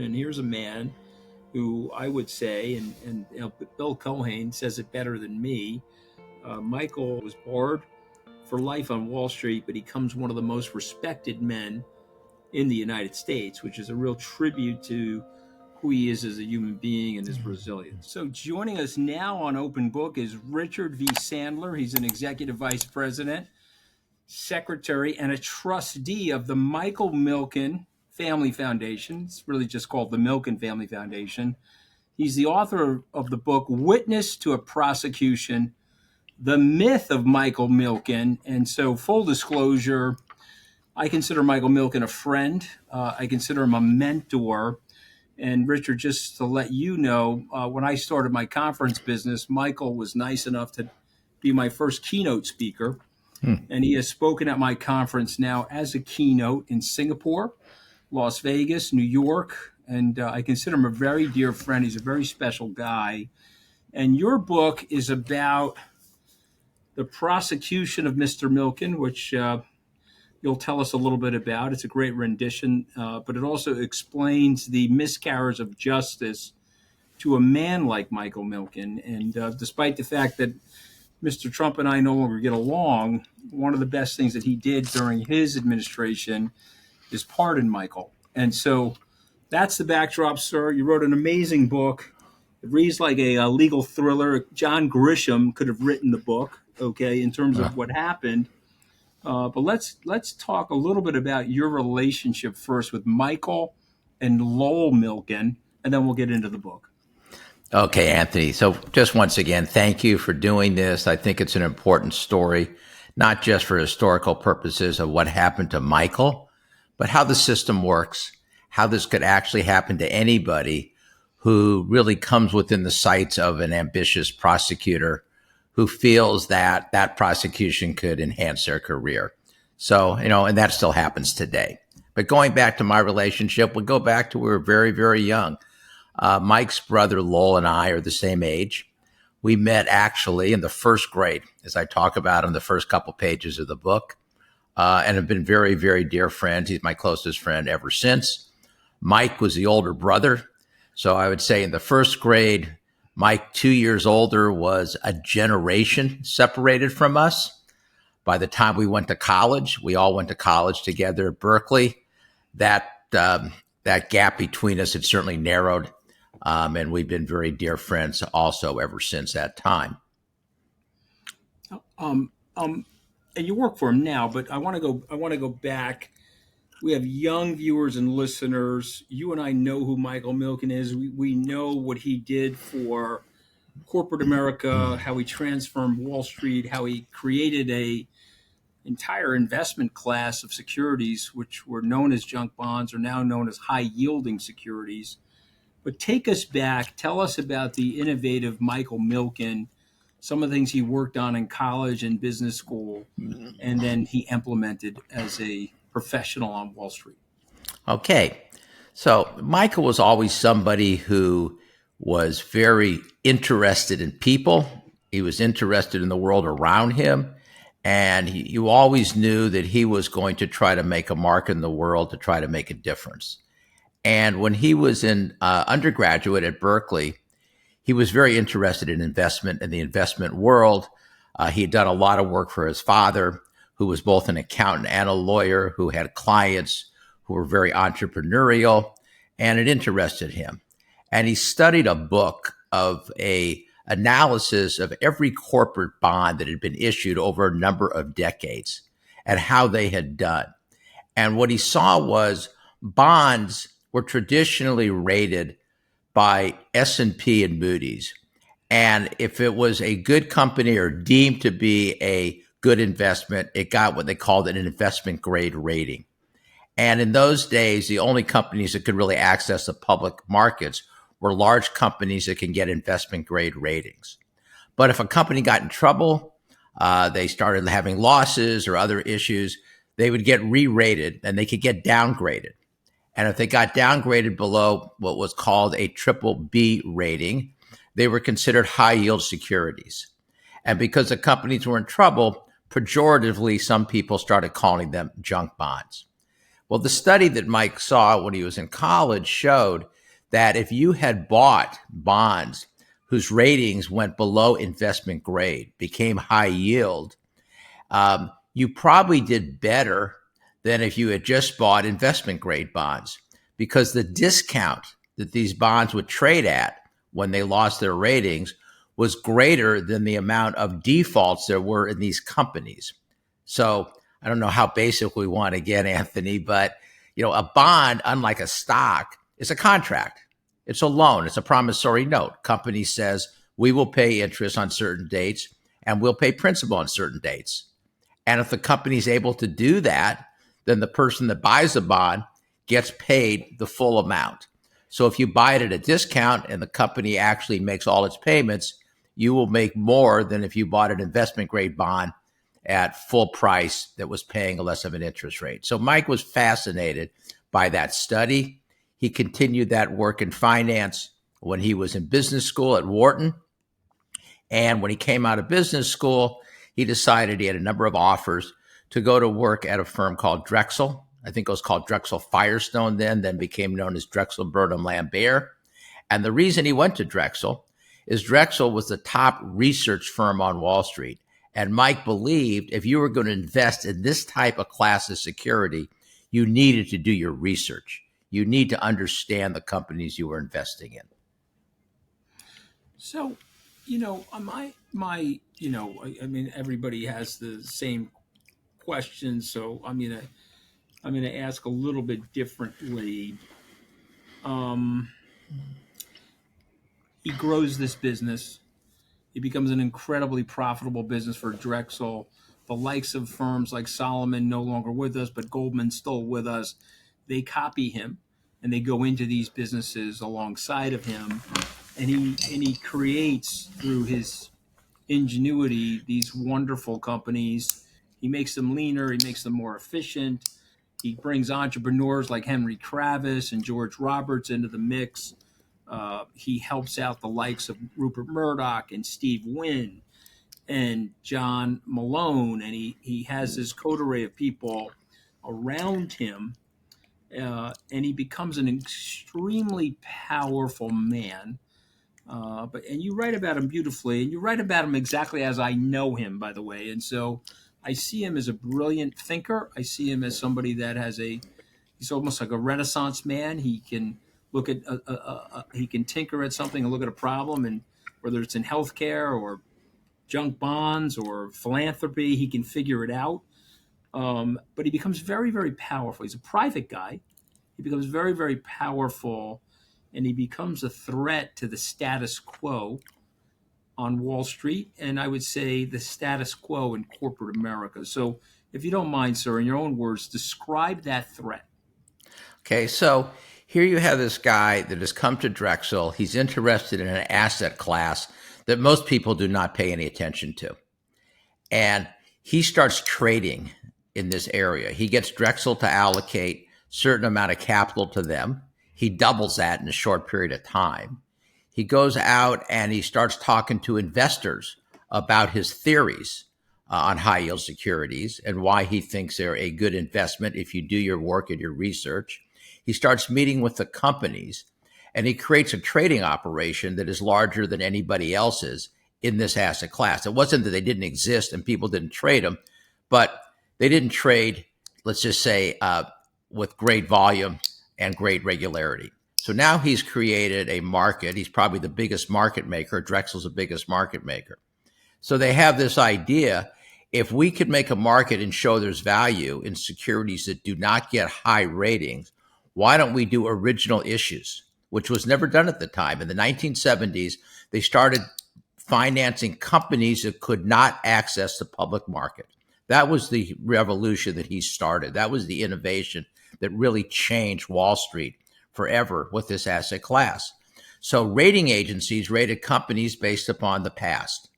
And here's a man who I would say, and Bill Cohen says it better than me, Michael was barred for life on Wall Street, but he becomes one of the most respected men in the United States, which is a real tribute to who he is as a human being and his resilience. So joining us now on Open Book is Richard V. Sandler. He's an executive vice president, secretary, and a trustee of the Michael Milken Family Foundation. It's really just called the Milken Family Foundation. He's the author of the book, Witness to a Prosecution, The Myth of Michael Milken. And so full disclosure, I consider Michael Milken a friend. I consider him a mentor. And Richard, just to let you know, when I started my conference business, Michael was nice enough to be my first keynote speaker. And he has spoken at my conference now as a keynote in Singapore, Las Vegas, New York. And I consider him a very dear friend. He's a very special guy. And your book is about the prosecution of Mr. Milken, which you'll tell us a little bit about. It's a great rendition, but it also explains the miscarriage of justice to a man like Michael Milken. And despite the fact that Mr. Trump and I no longer get along, one of the best things that he did during his administration is pardon Michael. And so that's the backdrop, sir. You wrote an amazing book. It reads like a legal thriller. John Grisham could have written the book, okay, in terms of what happened. But let's talk a little bit about your relationship first with Michael and Lowell Milken, and then we'll get into the book. Okay, Anthony. So just once again, thank you for doing this. I think it's an important story, not just for historical purposes of what happened to Michael, but how the system works, how this could actually happen to anybody who really comes within the sights of an ambitious prosecutor who feels that that prosecution could enhance their career. So, and that still happens today. But going back to my relationship, we'll go back to when we were very, very young. Mike's brother Lowell and I are the same age. We met actually in the first grade, as I talk about in the first couple pages of the book, and have been very, very dear friends. He's my closest friend ever since. Mike was the older brother. So I would say in the first grade, Mike, 2 years older, was a generation separated from us. By the time we went to college, we all went to college together at Berkeley. That gap between us had certainly narrowed. And we've been very dear friends also ever since that time. And you work for him now, but I want to go back. We have young viewers and listeners. You and I know who Michael Milken is. We know what he did for corporate America, how he transformed Wall Street, how he created a entire investment class of securities, which were known as junk bonds, are now known as high-yielding securities. But take us back. Tell us about the innovative Michael Milken, some of the things he worked on in college and business school, and then he implemented as a professional on Wall Street. Okay. So Michael was always somebody who was very interested in people. He was interested in the world around him. And you always knew that he was going to try to make a mark in the world, to try to make a difference. And when he was in undergraduate at Berkeley, he was very interested in investment and the investment world. He had done a lot of work for his father, who was both an accountant and a lawyer, who had clients who were very entrepreneurial, and it interested him. And he studied a book of a analysis of every corporate bond that had been issued over a number of decades and how they had done. And what he saw was bonds were traditionally rated by S&P and Moody's. And if it was a good company or deemed to be a good investment, it got what they called an investment grade rating. And in those days, the only companies that could really access the public markets were large companies that can get investment grade ratings. But if a company got in trouble, they started having losses or other issues, they would get re-rated and they could get downgraded. And if they got downgraded below what was called a BBB rating, they were considered high yield securities. And because the companies were in trouble, pejoratively, some people started calling them junk bonds. Well, the study that Mike saw when he was in college showed that if you had bought bonds whose ratings went below investment grade, became high yield, you probably did better than if you had just bought investment grade bonds, because the discount that these bonds would trade at when they lost their ratings was greater than the amount of defaults there were in these companies. So I don't know how basic we want to get, Anthony, but a bond, unlike a stock, is a contract. It's a loan. It's a promissory note. Company says we will pay interest on certain dates and we'll pay principal on certain dates. And if the company is able to do that, then the person that buys the bond gets paid the full amount. So if you buy it at a discount and the company actually makes all its payments, you will make more than if you bought an investment grade bond at full price that was paying less of an interest rate. So Mike was fascinated by that study. He continued that work in finance when he was in business school at Wharton. And when he came out of business school, he decided he had a number of offers to go to work at a firm called Drexel. I think it was called Drexel Firestone then became known as Drexel Burnham Lambert. And the reason he went to Drexel is Drexel was the top research firm on Wall Street. And Mike believed if you were going to invest in this type of class of security, you needed to do your research. You need to understand the companies you were investing in. So, everybody has the same questions. So I'm gonna ask a little bit differently. He grows this business. It becomes an incredibly profitable business for Drexel. The likes of firms like Solomon, no longer with us, but Goldman's still with us. They copy him and they go into these businesses alongside of him. And he creates, through his ingenuity, these wonderful companies. He makes them leaner. He makes them more efficient. He brings entrepreneurs like Henry Kravis and George Roberts into the mix. He helps out the likes of Rupert Murdoch and Steve Wynn and John Malone, and he has this coterie of people around him, and he becomes an extremely powerful man. And you write about him beautifully, and you write about him exactly as I know him, by the way. And so I see him as a brilliant thinker. I see him as somebody that he's almost like a Renaissance man. He can look at he can tinker at something and look at a problem, and whether it's in healthcare or junk bonds or philanthropy, he can figure it out. But he becomes very, very powerful. He's a private guy. He becomes very, very powerful, and he becomes a threat to the status quo on Wall Street, and I would say the status quo in corporate America. So if you don't mind, sir, in your own words, describe that threat. Okay, so here you have this guy that has come to Drexel. He's interested in an asset class that most people do not pay any attention to. And he starts trading in this area. He gets Drexel to allocate a certain amount of capital to them. He doubles that in a short period of time. He goes out and he starts talking to investors about his theories on high yield securities and why he thinks they're a good investment if you do your work and your research. He starts meeting with the companies, and he creates a trading operation that is larger than anybody else's in this asset class. It wasn't that they didn't exist and people didn't trade them, but they didn't trade, let's just say, with great volume and great regularity. So now he's created a market. He's probably the biggest market maker. Drexel's the biggest market maker. So they have this idea, if we could make a market and show there's value in securities that do not get high ratings, why don't we do original issues, which was never done at the time. In the 1970s, they started financing companies that could not access the public market. That was the revolution that he started. That was the innovation that really changed Wall Street forever with this asset class. So rating agencies rated companies based upon the past.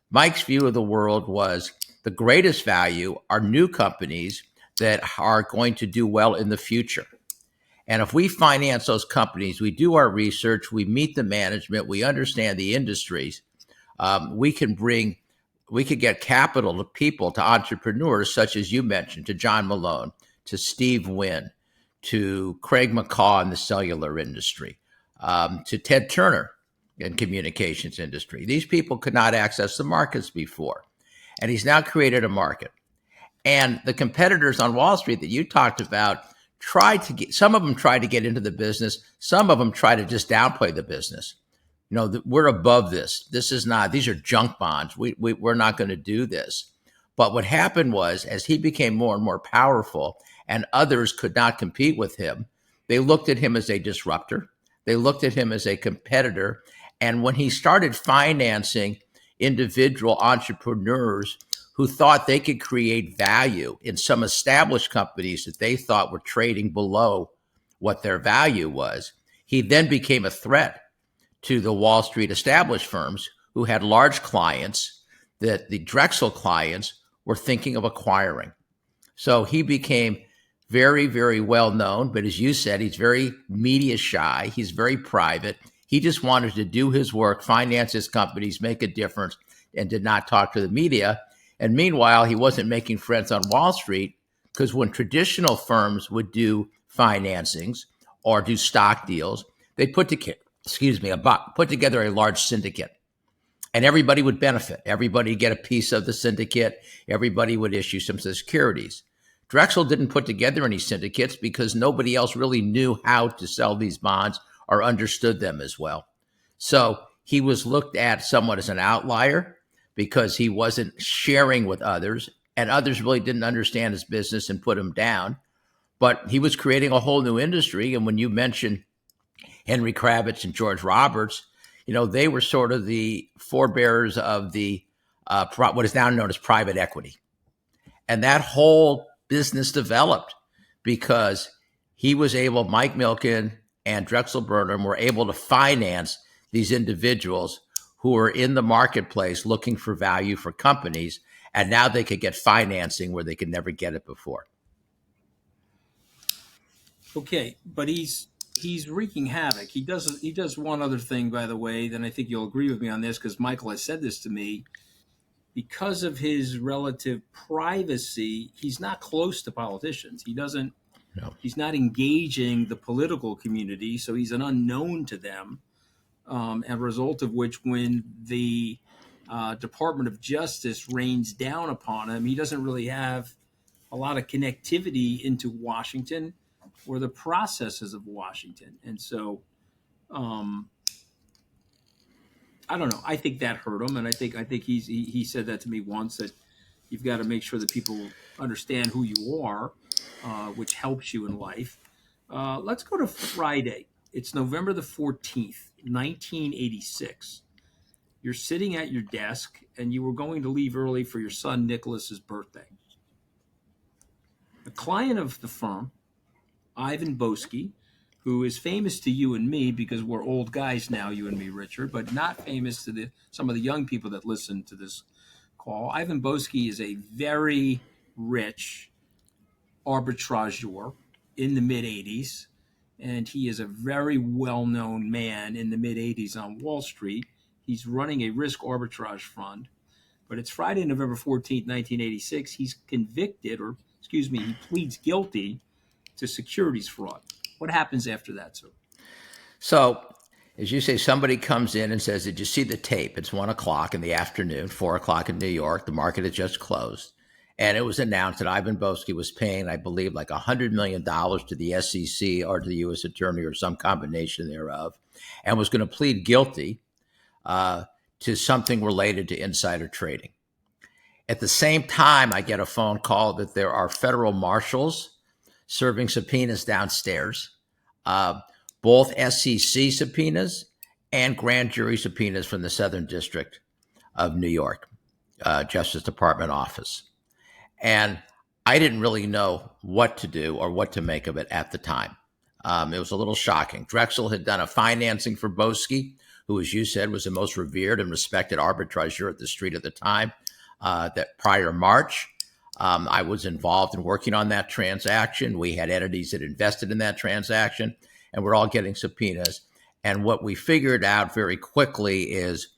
Mike's view of the world was the greatest value are new companies that are going to do well in the future. And if we finance those companies, we do our research, we meet the management, we understand the industries, we could get capital to people, to entrepreneurs, such as you mentioned, to John Malone, to Steve Wynn, to Craig McCaw in the cellular industry, to Ted Turner in communications industry. These people could not access the markets before. And he's now created a market. And the competitors on Wall Street that you talked about some of them tried to get into the business. Some of them tried to just downplay the business. We're above this. These are junk bonds. We're not going to do this. But what happened was, as he became more and more powerful and others could not compete with him, they looked at him as a disruptor. They looked at him as a competitor. And when he started financing individual entrepreneurs who thought they could create value in some established companies that they thought were trading below what their value was, he then became a threat to the Wall Street established firms who had large clients that the Drexel clients were thinking of acquiring. So he became very, very well known. But as you said, he's very media shy. He's very private. He just wanted to do his work, finance his companies, make a difference, and did not talk to the media. And meanwhile, he wasn't making friends on Wall Street, because when traditional firms would do financings or do stock deals, they put together a large syndicate, and everybody would benefit. Everybody would get a piece of the syndicate. Everybody would issue some securities. Drexel didn't put together any syndicates because nobody else really knew how to sell these bonds or understood them as well. So he was looked at somewhat as an outlier because he wasn't sharing with others, and others really didn't understand his business and put him down. But he was creating a whole new industry. And when you mention Henry Kravis and George Roberts, they were sort of the forebearers of the what is now known as private equity. And that whole business developed because Mike Milken and Drexel Burnham were able to finance these individuals who were in the marketplace looking for value for companies, and now they could get financing where they could never get it before. Okay, but he's wreaking havoc. He does one other thing, by the way, then I think you'll agree with me on this, because Michael has said this to me. Because of his relative privacy, he's not close to politicians. He's not engaging the political community, so he's an unknown to them. As a result of which, when the Department of Justice rains down upon him, he doesn't really have a lot of connectivity into Washington or the processes of Washington. And so, I don't know. I think that hurt him, and I think he said that to me once, that you've got to make sure that people understand who you are, which helps you in life. Let's go to Friday. It's November the 14th, 1986. You're sitting at your desk, and you were going to leave early for your son Nicholas's birthday. A client of the firm, Ivan Boesky, who is famous to you and me because we're old guys now, you and me, Richard, but not famous to some of the young people that listen to this call. Ivan Boesky is a very rich arbitrageur in the mid-'80s, and he is a very well-known man in the mid-'80s on Wall Street. He's running a risk arbitrage fund. But it's Friday, November 14th, 1986. He's he pleads guilty to securities fraud. What happens after that, sir? So, as you say, somebody comes in and says, did you see the tape? It's 1:00 in the afternoon, 4:00 in New York. The market had just closed. And it was announced that Ivan Boesky was paying, I believe, like $100 million to the SEC or to the U.S. attorney or some combination thereof, and was going to plead guilty to something related to insider trading. At the same time, I get a phone call that there are federal marshals serving subpoenas downstairs, both SEC subpoenas and grand jury subpoenas from the Southern District of New York, Justice Department office. And I didn't really know what to do or what to make of it at the time. It was a little shocking. Drexel had done a financing for Boesky, who, as you said, was the most revered and respected arbitrageur at the street at the time. That prior March, I was involved in working on that transaction. We had entities that invested in that transaction, and we're all getting subpoenas. And what we figured out very quickly is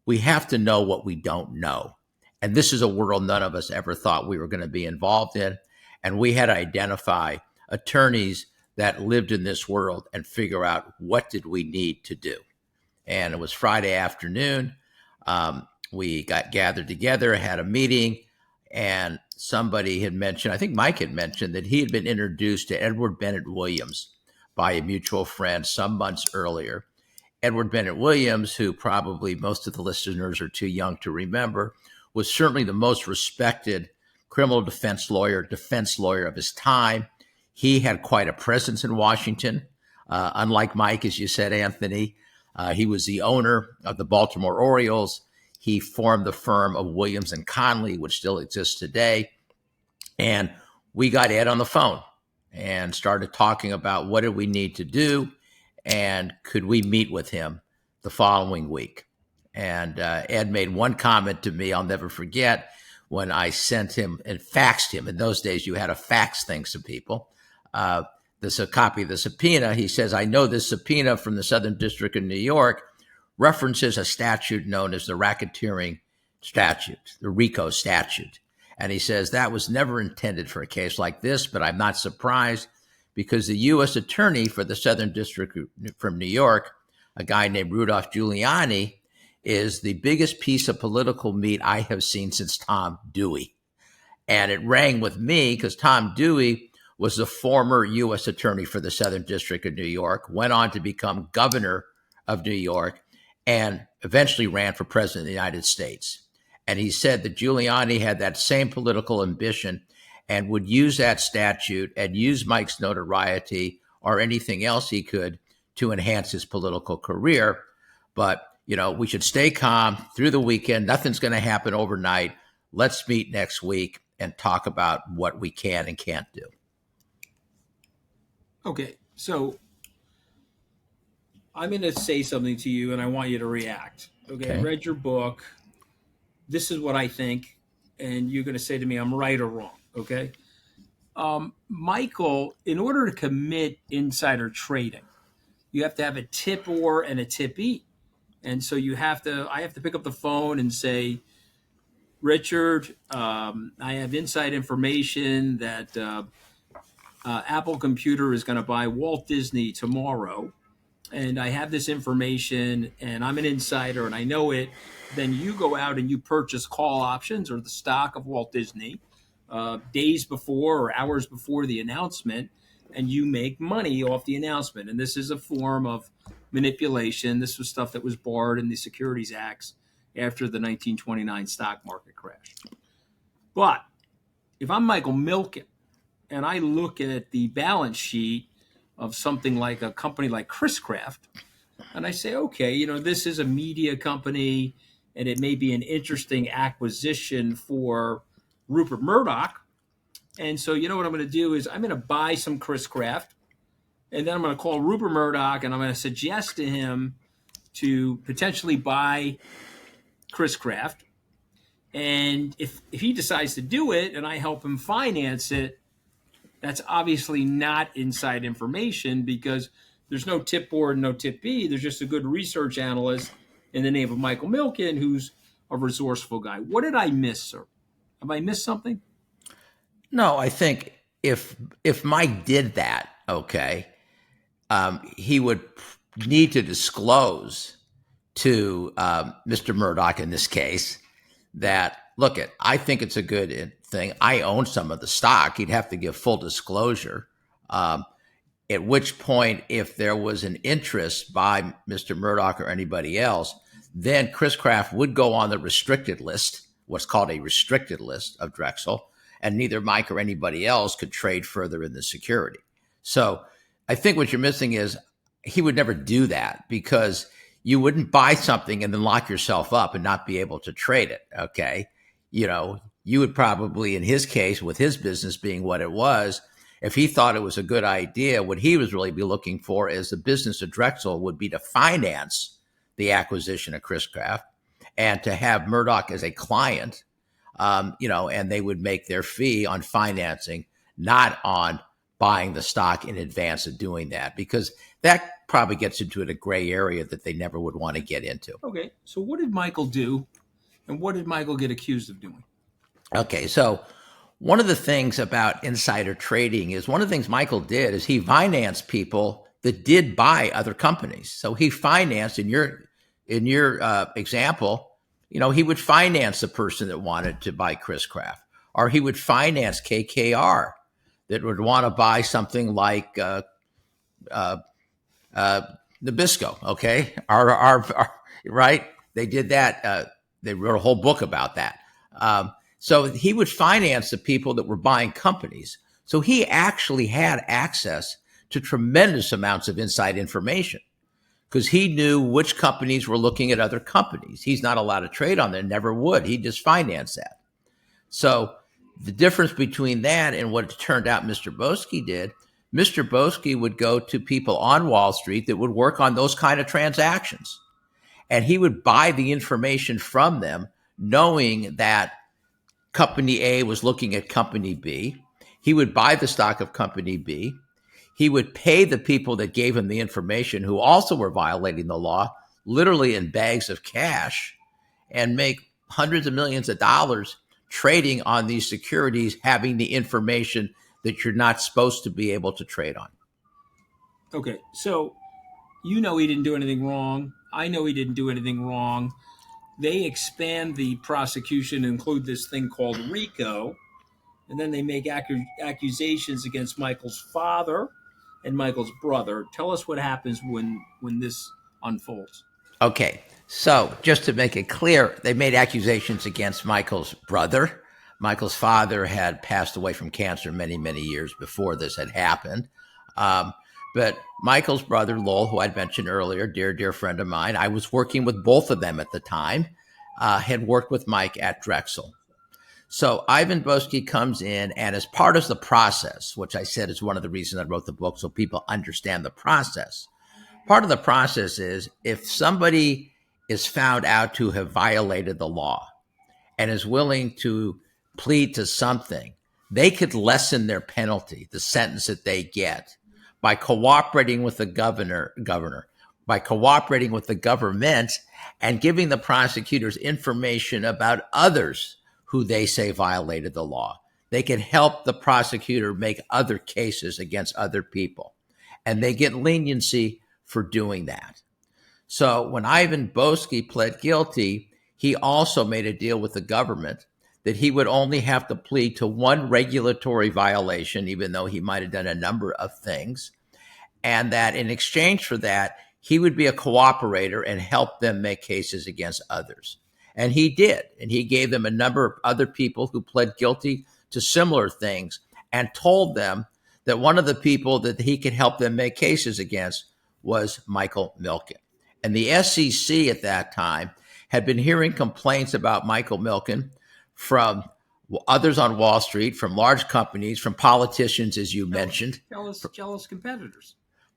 we have to know what we don't know. And this is a world none of us ever thought we were going to be involved in. And we had to identify attorneys that lived in this world and figure out what did we need to do. And it was Friday afternoon. We got gathered together, had a meeting, and somebody had mentioned, I think Mike had mentioned, that he had been introduced to Edward Bennett Williams by a mutual friend some months earlier. Edward Bennett Williams, who probably most of the listeners are too young to remember, was certainly the most respected criminal defense lawyer of his time. He had quite a presence in Washington. Unlike Mike, as you said, Anthony, he was the owner of the Baltimore Orioles. He formed the firm of Williams and Connolly, which still exists today. And we got Ed on the phone and started talking about what did we need to do and could we meet with him the following week. And Ed made one comment to me I'll never forget when I sent him and faxed him. In those days, you had to fax things to people. This a copy of the subpoena. He says, I know this subpoena from the Southern District of New York references a statute known as the racketeering statute, the RICO statute. And he says that was never intended for a case like this, but I'm not surprised because the U.S. attorney for the Southern District from New York, a guy named Rudolph Giuliani, is the biggest piece of political meat I have seen since Tom Dewey. And it rang with me because Tom Dewey was the former U.S. attorney for the Southern District of New York, went on to become governor of New York, and eventually ran for president of the United States. And he said that Giuliani had that same political ambition and would use that statute and use Mike's notoriety or anything else he could to enhance his political career. But, you know, we should stay calm through the weekend. Nothing's going to happen overnight. Let's meet next week and talk about what we can and can't do. Okay, so I'm going to say something to you, and I want you to react. Okay, I read your book. This is what I think, and you're going to say to me, I'm right or wrong, okay? Michael, in order to commit insider trading, you have to have a tipor and a tipee. And so I have to pick up the phone and say, Richard, I have inside information that Apple Computer is going to buy Walt Disney tomorrow. And I have this information and I'm an insider and I know it. Then you go out and you purchase call options or the stock of Walt Disney days before or hours before the announcement, and you make money off the announcement. And this is a form of manipulation. This was stuff that was barred in the Securities Acts after the 1929 stock market crash. But if I'm Michael Milken and I look at the balance sheet of something like a company like Chris Kraft, and I say, okay, you know, this is a media company and it may be an interesting acquisition for Rupert Murdoch. And so, you know what I'm going to do is I'm going to buy some Chris Kraft, and then I'm going to call Rupert Murdoch and I'm going to suggest to him to potentially buy Chris Kraft. And if he decides to do it and I help him finance it, that's obviously not inside information because there's no tip board, no tip B. There's just a good research analyst in the name of Michael Milken who's a resourceful guy. What did I miss, sir? Have I missed something? No, I think if Mike did that, okay, he would need to disclose to Mr. Murdoch in this case that, look, I think it's a good thing. I own some of the stock. He'd have to give full disclosure. At which point, if there was an interest by Mr. Murdoch or anybody else, then Chris Kraft would go on the restricted list, what's called a restricted list of Drexel, and neither Mike or anybody else could trade further in the security. So I think what you're missing is he would never do that because you wouldn't buy something and then lock yourself up and not be able to trade it, okay? You know, you would probably, in his case, with his business being what it was, if he thought it was a good idea, what he was really be looking for is the business of Drexel would be to finance the acquisition of Chris Kraft and to have Murdoch as a client, and they would make their fee on financing, not on buying the stock in advance of doing that, because that probably gets into a gray area that they never would want to get into. Okay, so what did Michael do, and what did Michael get accused of doing? Okay, so one of the things about insider trading is one of the things Michael did is he financed people that did buy other companies. So he financed in your example, he would finance the person that wanted to buy Chris Kraft, or he would finance KKR that would want to buy something like Nabisco. Okay, right? They did that. They wrote a whole book about that. So he would finance the people that were buying companies. So he actually had access to tremendous amounts of inside information because he knew which companies were looking at other companies. He's not allowed to trade on them, never would. He just financed that. So the difference between that and what it turned out Mr. Boesky did, Mr. Boesky would go to people on Wall Street that would work on those kind of transactions. And he would buy the information from them, knowing that Company A was looking at Company B. He would buy the stock of Company B. He would pay the people that gave him the information who also were violating the law, literally in bags of cash, and make hundreds of millions of dollars trading on these securities, having the information that you're not supposed to be able to trade on. Okay, so he didn't do anything wrong. I know he didn't do anything wrong. They expand the prosecution to include this thing called RICO, and then they make accusations against Michael's father and Michael's brother. Tell us what happens when this unfolds. Okay, so just to make it clear, they made accusations against Michael's brother. Michael's father had passed away from cancer many, many years before this had happened. But Michael's brother, Lowell, who I'd mentioned earlier, dear friend of mine, I was working with both of them at the time, had worked with Mike at Drexel. So Ivan Boesky comes in, and as part of the process, which I said is one of the reasons I wrote the book, so people understand the process. Part of the process is if somebody is found out to have violated the law and is willing to plead to something, they could lessen their penalty, the sentence that they get, by cooperating with the governor, by cooperating with the government and giving the prosecutors information about others who they say violated the law. They can help the prosecutor make other cases against other people, and they get leniency for doing that. So when Ivan Boesky pled guilty, he also made a deal with the government that he would only have to plead to one regulatory violation, even though he might have done a number of things, and that in exchange for that, he would be a cooperator and help them make cases against others. And he did. And he gave them a number of other people who pled guilty to similar things and told them that one of the people that he could help them make cases against was Michael Milken. And the SEC at that time had been hearing complaints about Michael Milken from others on Wall Street, from large companies, from politicians, as you mentioned. Jealous competitors.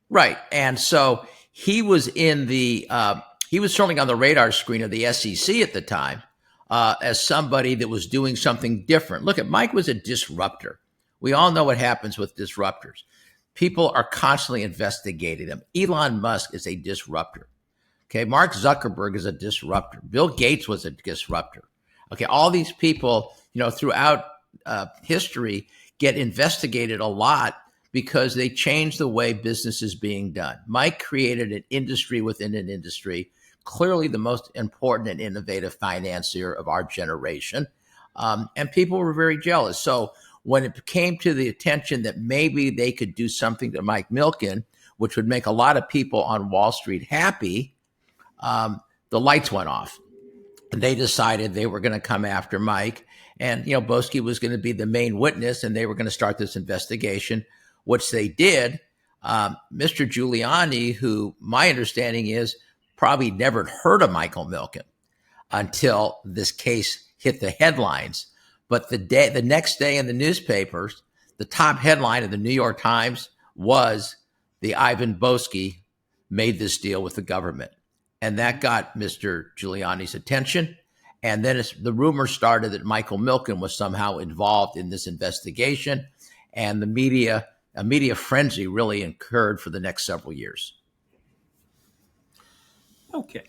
Right. And so he was he was certainly on the radar screen of the SEC at the time as somebody that was doing something different. Look, Mike was a disruptor. We all know what happens with disruptors. People are constantly investigating them. Elon Musk is a disruptor. Okay, Mark Zuckerberg is a disruptor. Bill Gates was a disruptor. Okay, all these people, throughout history get investigated a lot because they change the way business is being done. Mike created an industry within an industry, clearly the most important and innovative financier of our generation. And people were very jealous. So when it came to the attention that maybe they could do something to Mike Milken, which would make a lot of people on Wall Street happy, the lights went off. And they decided they were going to come after Mike. And, Boesky was going to be the main witness, and they were going to start this investigation, which they did. Mr. Giuliani, who my understanding is probably never heard of Michael Milken until this case hit the headlines. But the next day in the newspapers, the top headline of the New York Times was the Ivan Boesky made this deal with the government. And that got Mr. Giuliani's attention. And then the rumor started that Michael Milken was somehow involved in this investigation. And a media frenzy really occurred for the next several years. Okay.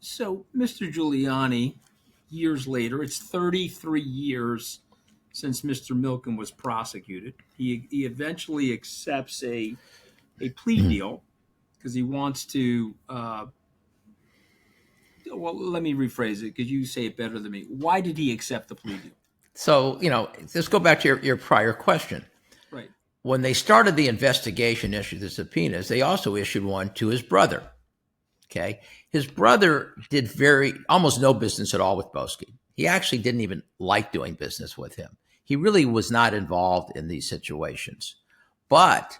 So Mr. Giuliani, years later, it's 33 years since Mr. Milken was prosecuted. He eventually accepts a plea deal because he wants to. Well, let me rephrase it because you say it better than me. Why did he accept the plea deal? So, let's go back to your prior question. Right. When they started the investigation, issued the subpoenas, they also issued one to his brother. Okay. His brother did almost no business at all with Boesky. He actually didn't even like doing business with him. He really was not involved in these situations. But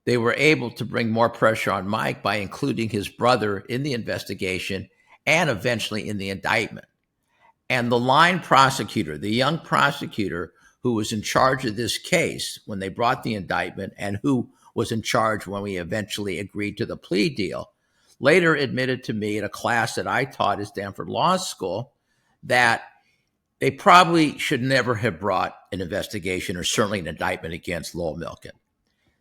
they were able to bring more pressure on Mike by including his brother in the investigation and eventually in the indictment. And the line prosecutor, the young prosecutor who was in charge of this case when they brought the indictment and who was in charge when we eventually agreed to the plea deal, later admitted to me in a class that I taught at Stanford Law School that they probably should never have brought an investigation or certainly an indictment against Lowell Milken,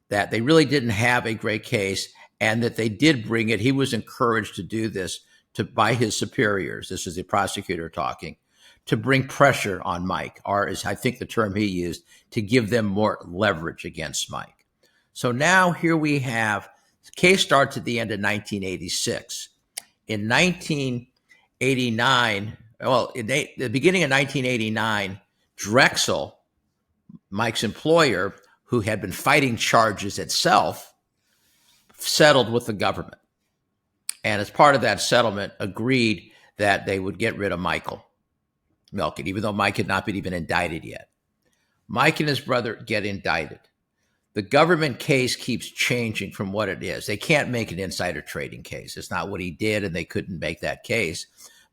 that they really didn't have a great case, and that they did bring it. He was encouraged to do this by his superiors. This is the prosecutor talking, to bring pressure on Mike, or is I think the term he used, to give them more leverage against Mike. So now here we have, the case starts at the end of 1986. In 1989, in the beginning of 1989, Drexel, Mike's employer, who had been fighting charges itself, settled with the government. And as part of that settlement, agreed that they would get rid of Michael Milken, even though Mike had not been even indicted yet. Mike and his brother get indicted. The government case keeps changing from what it is. They can't make an insider trading case. It's not what he did, and they couldn't make that case.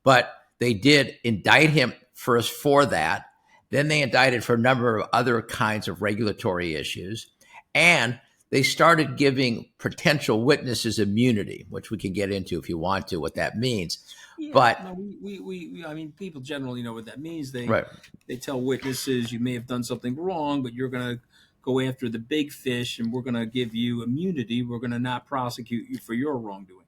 But they did indict him first for that. Then they indicted for a number of other kinds of regulatory issues. And they started giving potential witnesses immunity, which we can get into if you want to, what that means. Yeah, but no, I mean, people generally know what that means. They right. They tell witnesses you may have done something wrong, but you're going to go after the big fish, and we're going to give you immunity. We're going to not prosecute you for your wrongdoing.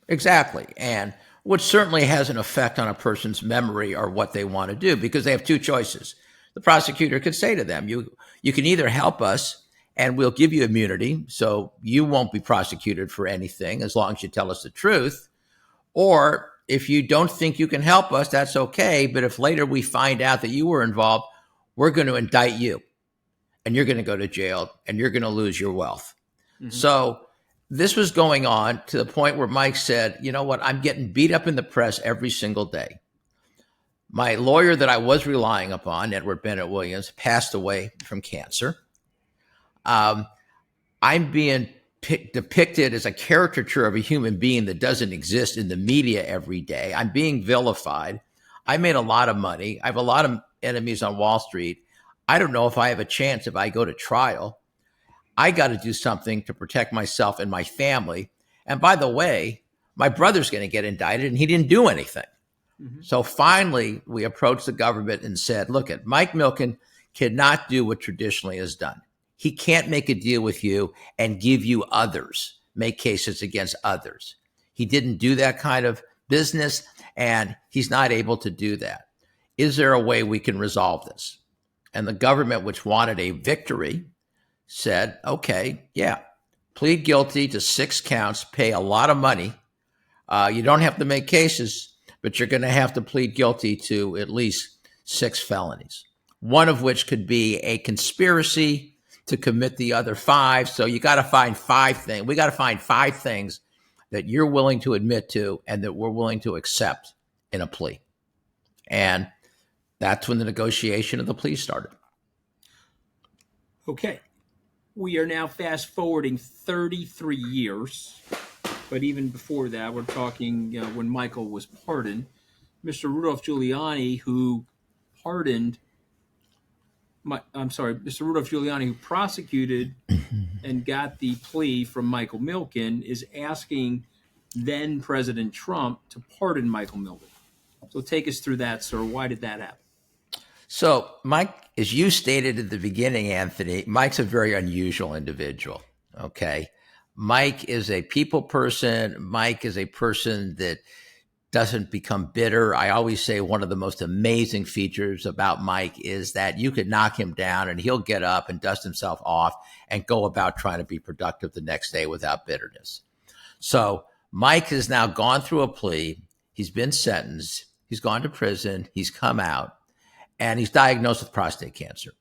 Exactly. And which certainly has an effect on a person's memory or what they want to do, because they have two choices. The prosecutor could say to them, you can either help us and we'll give you immunity, so you won't be prosecuted for anything as long as you tell us the truth. Or if you don't think you can help us, that's okay. But if later we find out that you were involved, we're going to indict you and you're going to go to jail and you're going to lose your wealth. Mm-hmm. So this was going on to the point where Mike said, you know what, I'm getting beat up in the press every single day. My lawyer that I was relying upon, Edward Bennett Williams, passed away from cancer. I'm being depicted as a caricature of a human being that doesn't exist in the media every day. I'm being vilified. I made a lot of money. I have a lot of enemies on Wall Street. I don't know if I have a chance if I go to trial. I got to do something to protect myself and my family. And by the way, my brother's going to get indicted and he didn't do anything. Mm-hmm. So finally, we approached the government and said, look, Mike Milken cannot do what traditionally is done. He can't make a deal with you and give you others, make cases against others. He didn't do that kind of business, and he's not able to do that. Is there a way we can resolve this? And the government, which wanted a victory, said, okay, yeah, plead guilty to 6 counts, pay a lot of money. You don't have to make cases, but you're going to have to plead guilty to at least 6 felonies, one of which could be a conspiracy to commit the other 5. So you got to find 5 things. We got to find 5 things that you're willing to admit to and that we're willing to accept in a plea. And that's when the negotiation of the plea started. Okay. We are now fast forwarding 33 years. But even before that, we're talking when Michael was pardoned. Mr. Rudolph Giuliani, who pardoned Mr. Rudolph Giuliani, who prosecuted and got the plea from Michael Milken, is asking then President Trump to pardon Michael Milken. So take us through that, sir. Why did that happen? So, Mike, as you stated at the beginning, Anthony, Mike's a very unusual individual, okay? Mike is a people person. Mike is a person that doesn't become bitter. I always say one of the most amazing features about Mike is that you could knock him down and he'll get up and dust himself off and go about trying to be productive the next day without bitterness. So Mike has now gone through a plea. He's been sentenced. He's gone to prison. He's come out and he's diagnosed with prostate cancer.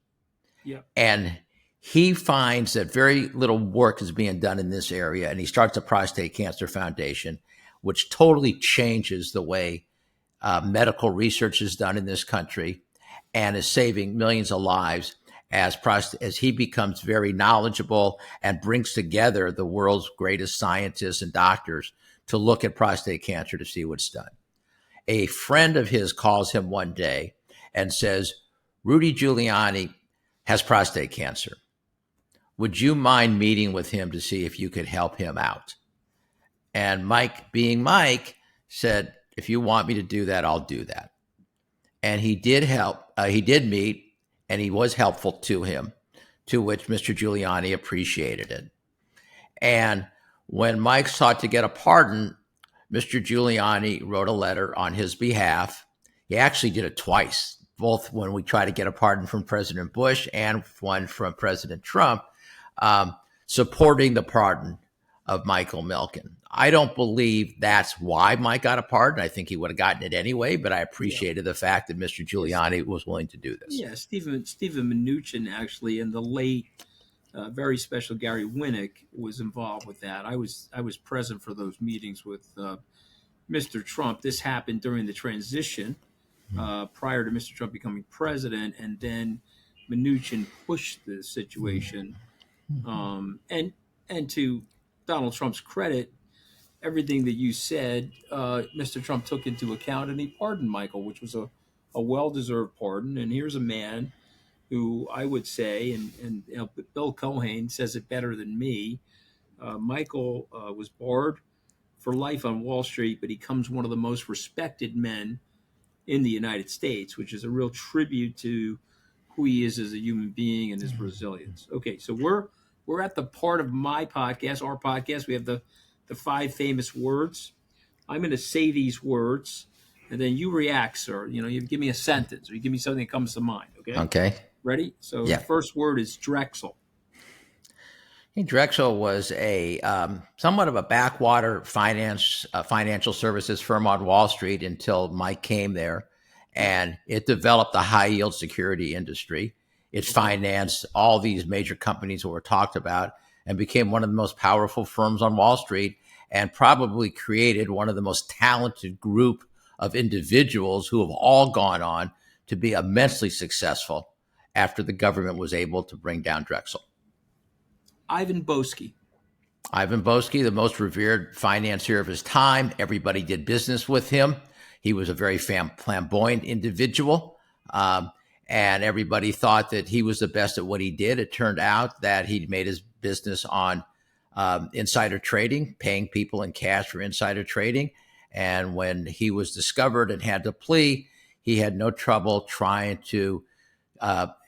Yeah. And he finds that very little work is being done in this area, and he starts a prostate cancer foundation, which totally changes the way medical research is done in this country and is saving millions of lives as he becomes very knowledgeable and brings together the world's greatest scientists and doctors to look at prostate cancer to see what's done. A friend of his calls him one day and says, Rudy Giuliani has prostate cancer. Would you mind meeting with him to see if you could help him out? And Mike, being Mike, said, if you want me to do that, I'll do that. And he did help. He did meet, and he was helpful to him, to which Mr. Giuliani appreciated it. And when Mike sought to get a pardon, Mr. Giuliani wrote a letter on his behalf. He actually did it twice, both when we tried to get a pardon from President Bush and one from President Trump, supporting the pardon of Michael Milken. I don't believe that's why Mike got a pardon. I think he would have gotten it anyway, but I appreciated the fact that Mr. Giuliani was willing to do this. Yeah, Stephen Mnuchin actually, and the late, very special Gary Winnick was involved with that. I was present for those meetings with Mr. Trump. This happened during the transition prior to Mr. Trump becoming president, and then Mnuchin pushed the situation. And to Donald Trump's credit, everything that you said, Mr. Trump took into account, and he pardoned Michael, which was a well-deserved pardon. And here's a man who I would say, and Bill Culhane says it better than me, Michael was barred for life on Wall Street, but he becomes one of the most respected men in the United States, which is a real tribute to who he is as a human being and his resilience. Okay, so we're at the part of my podcast, our podcast. We have the 5 famous words. I'm going to say these words, and then you react, sir. You give me a sentence, or you give me something that comes to mind. Okay. Okay. Ready? So yeah. The first word is 𝗓𝗄. 𝗓𝗄 was a somewhat of a backwater financial services firm on Wall Street until Mike came there, and it developed the high yield security industry. It financed all these major companies that were talked about and became one of the most powerful firms on Wall Street, and probably created one of the most talented group of individuals who have all gone on to be immensely successful after the government was able to bring down 𝗓𝗄. Ivan Boesky. Ivan Boesky, the most revered financier of his time. Everybody did business with him. He was a very flamboyant individual. And everybody thought that he was the best at what he did. It turned out that he made his business on insider trading, paying people in cash for insider trading. And when he was discovered and had to plea, he had no trouble trying to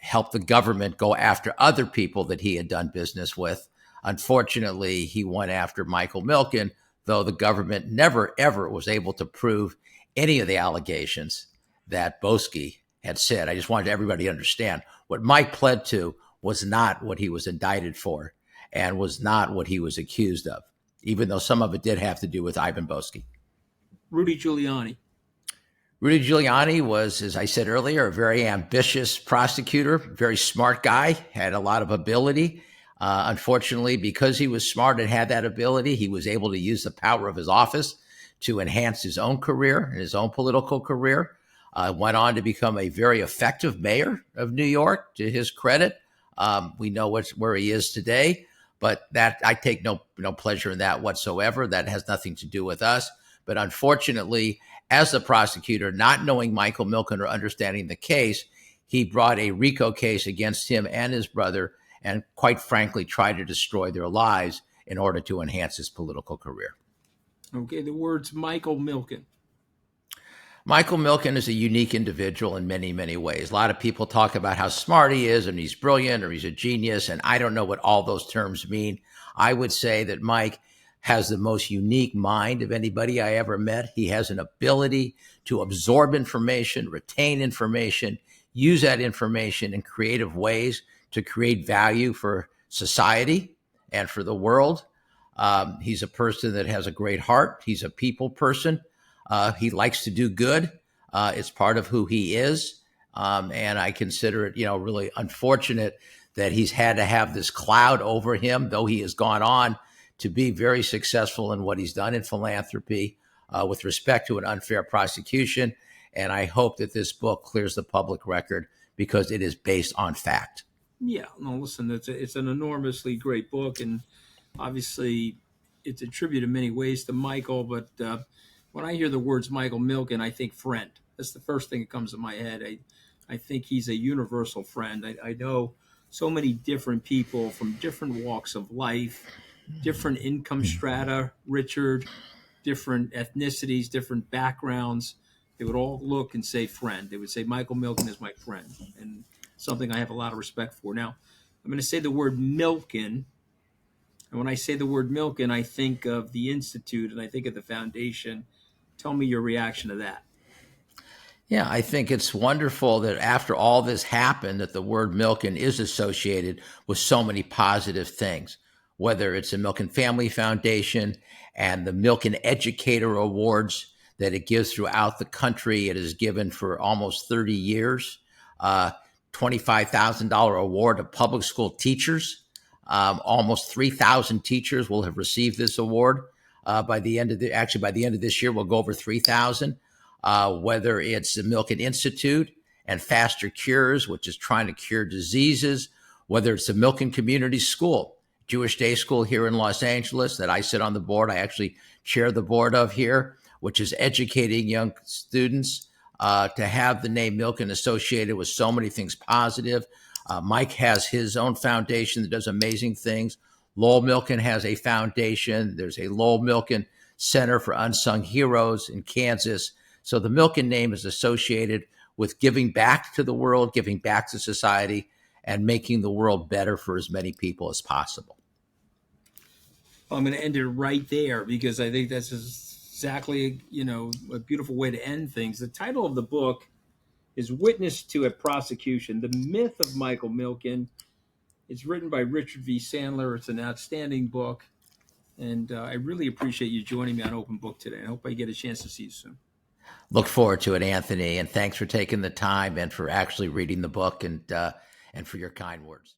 help the government go after other people that he had done business with. Unfortunately, he went after Michael Milken, though the government never, ever was able to prove any of the allegations that Boesky had said. I just wanted everybody to understand what Mike pled to was not what he was indicted for and was not what he was accused of, even though some of it did have to do with Ivan Boesky. Rudy Giuliani. Rudy Giuliani was, as I said earlier, a very ambitious prosecutor, very smart guy, had a lot of ability. Unfortunately, because he was smart and had that ability, he was able to use the power of his office to enhance his own career and his own political career. Went on to become a very effective mayor of New York, to his credit. We know where he is today, but that I take no pleasure in that whatsoever. That has nothing to do with us. But unfortunately, as the prosecutor, not knowing Michael Milken or understanding the case, he brought a RICO case against him and his brother, and quite frankly, tried to destroy their lives in order to enhance his political career. Okay, the words Michael Milken. Michael Milken is a unique individual in many, many ways. A lot of people talk about how smart he is and he's brilliant or he's a genius, and I don't know what all those terms mean. I would say that Mike has the most unique mind of anybody I ever met. He has an ability to absorb information, retain information, use that information in creative ways to create value for society and for the world. He's a person that has a great heart. He's a people person. He likes to do good. It's part of who he is. And I consider it, really unfortunate that he's had to have this cloud over him, though he has gone on to be very successful in what he's done in philanthropy with respect to an unfair prosecution. And I hope that this book clears the public record because it is based on fact. Yeah, no, listen, it's an enormously great book, and obviously it's a tribute in many ways to Michael, but when I hear the words Michael Milken, I think friend. That's the first thing that comes to my head. I think he's a universal friend. I know so many different people from different walks of life, different income strata, Richard, different ethnicities, different backgrounds. They would all look and say friend. They would say Michael Milken is my friend, and something I have a lot of respect for. Now, I'm going to say the word Milken, and when I say the word Milken, I think of the Institute and I think of the foundation. Tell me your reaction to that. Yeah, I think it's wonderful that after all this happened, that the word Milken is associated with so many positive things, whether it's the Milken Family Foundation and the Milken Educator Awards that it gives throughout the country. It is given for almost 30 years. $25,000 award to public school teachers. Almost 3,000 teachers will have received this award. By the end of this year, we'll go over 3,000. Whether it's the Milken Institute and Faster Cures, which is trying to cure diseases, whether it's the Milken Community School, Jewish day school here in Los Angeles that I sit on the board. I actually chair the board of here, which is educating young students to have the name Milken associated with so many things positive. Mike has his own foundation that does amazing things. Lowell Milken has a foundation. There's a Lowell Milken Center for Unsung Heroes in Kansas. So the Milken name is associated with giving back to the world, giving back to society, and making the world better for as many people as possible. I'm going to end it right there because I think that's exactly, a beautiful way to end things. The title of the book is Witness to a Prosecution, The Myth of Michael Milken. It's written by Richard V. Sandler. It's an outstanding book. And I really appreciate you joining me on Open Book today. I hope I get a chance to see you soon. Look forward to it, Anthony. And thanks for taking the time and for actually reading the book and for your kind words.